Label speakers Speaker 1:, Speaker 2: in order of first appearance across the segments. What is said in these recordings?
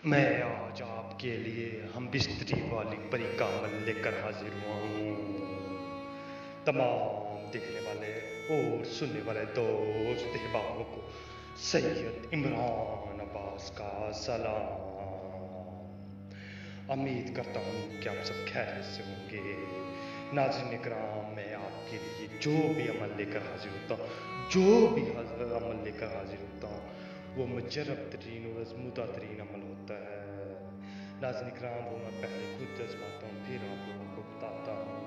Speaker 1: मैं आज आपके लिए हम बिस्तरी वाली परी कामल लेकर हाजिर हुआ हूँ। तमाम देखने वाले और सुनने वाले दोस्त अहबाबों को सैयद इमरान अब्बास का सलाम। उम्मीद करता हूँ कि आप सब खैरियत से होंगे। नाज़रीन इकराम, मैं आपके लिए जो भी अमल लेकर हाजिर होता हूँ, अमल लेकर हाजिर होता हूँ, वो मुजर्रब तरीन और आज़मूदा तरीन अमल होता है। नाज़रीन इकराम, वो मैं पहले खुद आजमाता हूँ, फिर आप लोगों को बताता हूँ।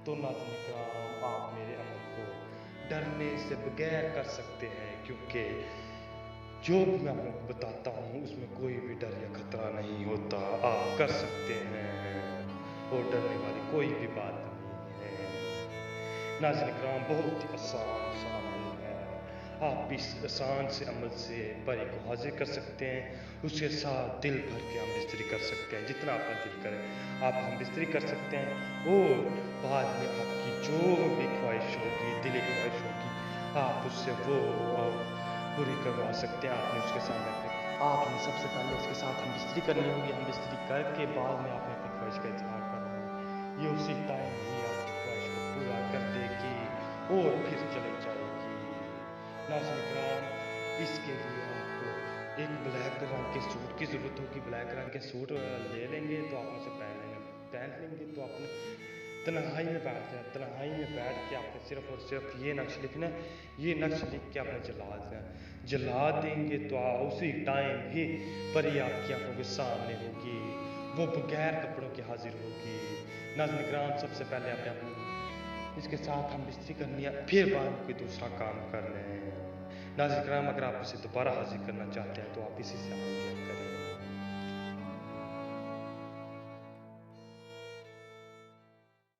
Speaker 1: तो नाज़रीन इकराम, आप मेरे अमल को डरने से बगैर कर सकते हैं, क्योंकि जो भी मैं आप लोगों को बताता हूँ उसमें कोई भी डर या खतरा नहीं होता। आप कर सकते हैं और डरने वाली कोई भी बात नहीं है। नाज़रीन इकराम, बहुत ही आसान सा अमल है। आप इस आसान से अमल से परी को हाजिर कर सकते हैं। उसके साथ दिल भर के हम बिस्तरी कर सकते हैं, जितना आपका दिल करे आप हम बिस्तरी कर सकते हैं। और बाद में आपकी जो भी ख्वाहिश होगी, दिली ख्वाहिश होगी, आप उससे वो पूरी करवा सकते हैं। आपने उसके सामने आपने सबसे पहले उसके साथ हम बिस्तरी करनी होगी। हम बिस्तरी करके बाद में आपने अपनी ख्वाहिश का इजहार करना है। ये उसी टाइम ही आपकी ख्वाहिश को पूरा कर देगी और फिर चली जाएगी। नाज़रीन इकराम, इसके लिए आपको एक ब्लैक रंग के सूट की ज़रूरत होगी। ब्लैक रंग के सूट ले लेंगे तो आप उसे पहन लेंगे तो आपने तन्हाई में बैठ जाए। तन्हाई में बैठ के आपने सिर्फ और सिर्फ ये नक्श लिखना है। ये नक्श लिख के आपने जला देंगे तो उसी टाइम ही परी आपकी आंखों के सामने होगी। वो बगैर कपड़ों के हाजिर होगी। नाज़रीन इकराम, सबसे पहले आपने इसके साथ हम बिस्तरी करनी है, फिर बाद में कोई दूसरा काम कर लें। नाज़रीन इकराम, अगर आप इसे दोबारा हाजिर करना चाहते हैं तो आप इसी से